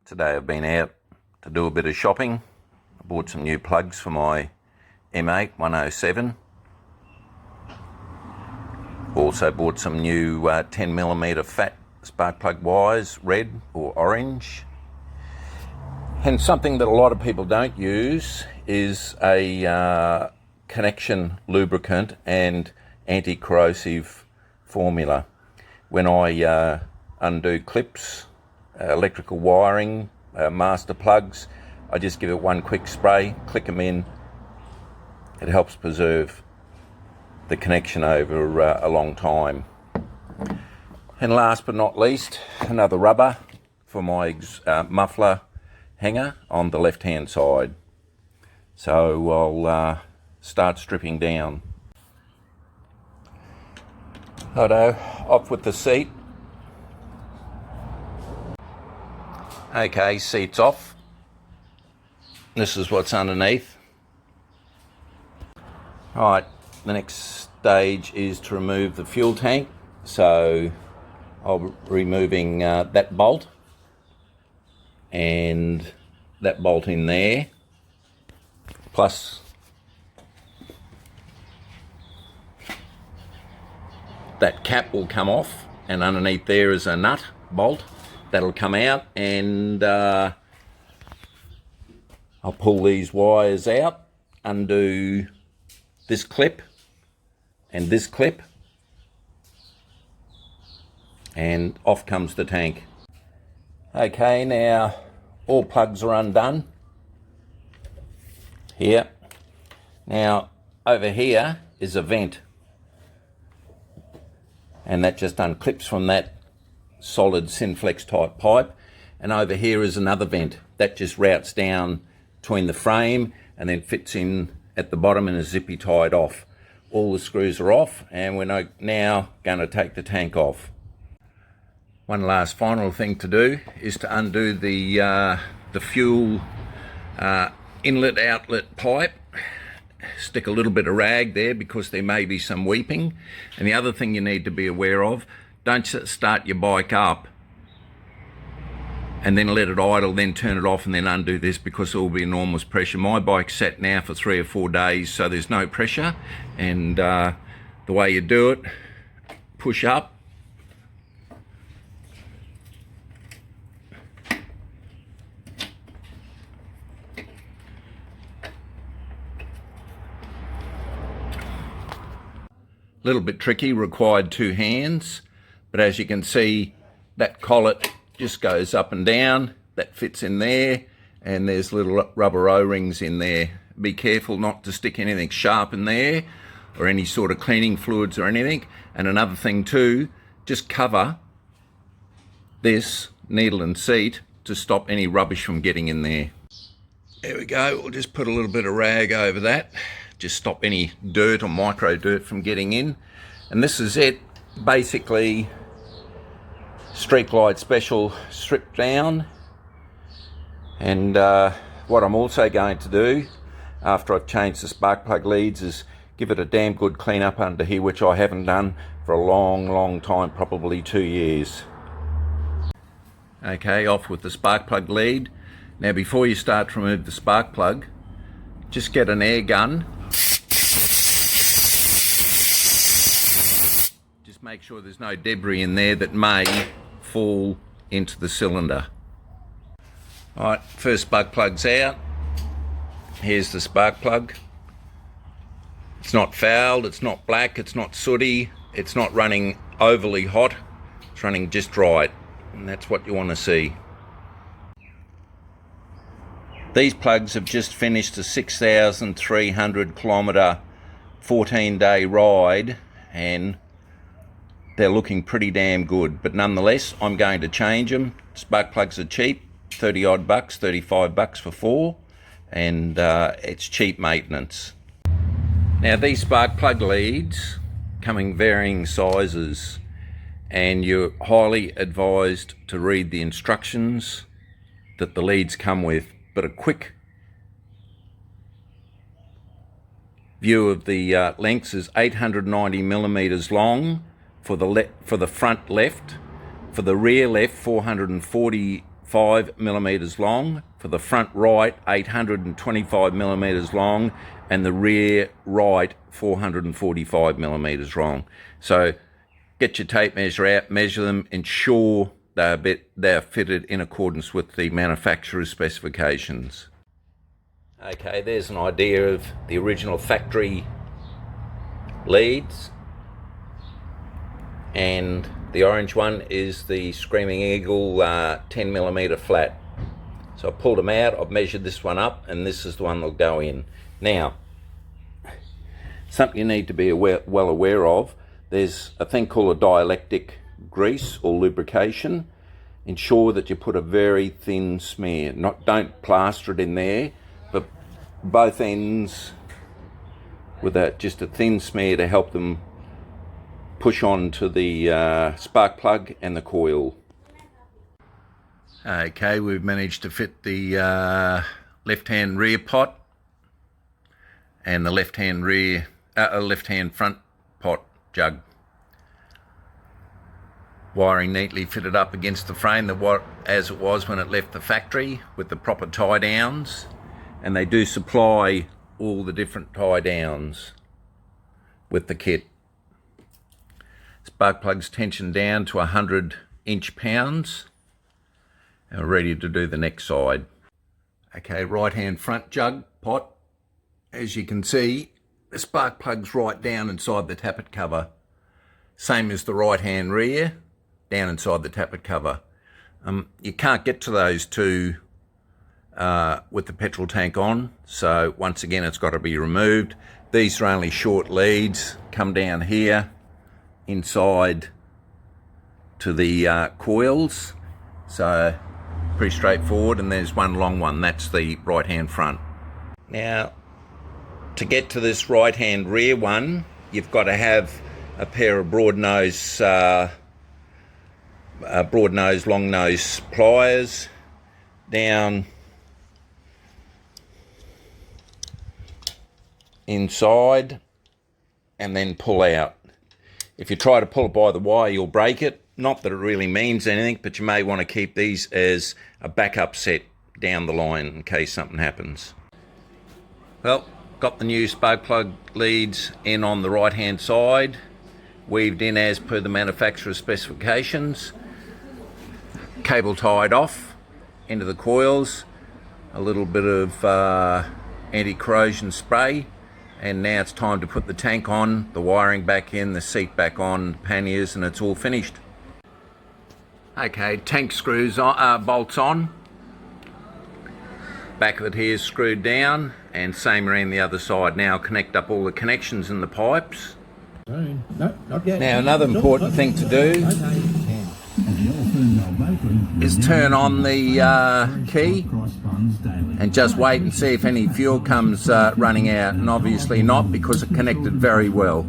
Today I've been out to do a bit of shopping. I bought some new plugs for my M8 107. Also bought some new 10mm fat spark plug wires, red or orange. And something that a lot of people don't use is a connection lubricant and anti-corrosive formula. When I undo clips, electrical wiring, master plugs, I just give it one quick spray, click them in. It helps preserve the connection over a long time. And last but not least, another rubber for my muffler hanger on the left hand side. So I'll start stripping down. Righto, off with the seat. Okay, seat's off. This is what's underneath. Right, the next stage is to remove the fuel tank. So I'll be removing that bolt and that bolt in there, plus that cap will come off, and underneath there is a nut bolt that'll come out, and I'll pull these wires out, undo this clip and this clip, and off comes the tank. Okay, now all plugs are undone here. Now over here is a vent, and that just unclips from that solid Synflex type pipe, and over here is another vent that just routes down between the frame and then fits in at the bottom and is zippy tied off. All the screws are off, and we're now going to take the tank off. One last final thing to do is to undo the fuel inlet outlet pipe. Stick a little bit of rag there because there may be some weeping. And the other thing you need to be aware of, don't start your bike up and then let it idle, then turn it off and then undo this, because there will be enormous pressure. My bike's sat now for 3 or 4 days, so there's no pressure. And the way you do it, push up, little bit tricky, required 2 hands, but as you can see, that collet just goes up and down, that fits in there, and there's little rubber O-rings in there. Be careful not to stick anything sharp in there or any sort of cleaning fluids or anything. And another thing too, just cover this needle and seat to stop any rubbish from getting in there. There we go, we'll just put a little bit of rag over that, just stop any dirt or micro dirt from getting in. And this is it, basically street glide special stripped down. And what I'm also going to do after I've changed the spark plug leads is give it a damn good clean up under here, which I haven't done for a long time, probably 2 years. Okay, off with the spark plug lead. Now before you start to remove the spark plug, just get an air gun. Just make sure there's no debris in there that may fall into the cylinder. Alright, first spark plug's out. Here's the spark plug. It's not fouled, it's not black, it's not sooty, it's not running overly hot, it's running just right, and that's what you want to see. These plugs have just finished a 6,300 kilometre 14-day ride, and they're looking pretty damn good, but nonetheless I'm going to change them. Spark plugs are cheap, 30 odd bucks, 35 bucks for 4, and it's cheap maintenance. Now these spark plug leads come in varying sizes, and you're highly advised to read the instructions that the leads come with. But a quick view of the lengths is 890 millimeters long for the front left, for the rear left 440 5mm long, for the front right 825mm long, and the rear right 445mm long. So get your tape measure out, measure them, ensure they're fitted in accordance with the manufacturer's specifications. Okay, there's an idea of the original factory leads, and the orange one is the Screaming Eagle 10mm flat. So I pulled them out, I've measured this one up, and this is the one that'll go in. Now, something you need to be well aware of, there's a thing called a dielectric grease or lubrication. Ensure that you put a very thin smear. Don't plaster it in there, but both ends with just a thin smear to help them push on to the spark plug and the coil. Okay, we've managed to fit the left-hand rear pot and the left-hand front pot jug. Wiring neatly fitted up against the frame as it was when it left the factory, with the proper tie downs, and they do supply all the different tie downs with the kit. Spark plugs tensioned down to 100 inch-pounds, and we're ready to do the next side. Okay, right-hand front jug pot. As you can see, the spark plug's right down inside the tappet cover. Same as the right-hand rear, down inside the tappet cover. You can't get to those two with the petrol tank on, so once again it's got to be removed. These are only short leads, come down here inside to the coils, so pretty straightforward. And there's one long one, that's the right hand front. Now, to get to this right hand rear one, you've got to have a pair of broad nose long nose pliers down inside and then pull out. If you try to pull it by the wire, you'll break it. Not that it really means anything, but you may want to keep these as a backup set down the line in case something happens. Well, got the new spark plug leads in on the right hand side, weaved in as per the manufacturer's specifications, cable tied off into the coils, a little bit of anti-corrosion spray, and now it's time to put the tank on, the wiring back in, the seat back on, panniers, and it's all finished. Okay, tank screws on, bolts on, back of it here is screwed down, and same around the other side. Now connect up all the connections in the pipes. No, not yet. Now another important thing to do is turn on the key and just wait and see if any fuel comes running out, and obviously not, because it connected very well.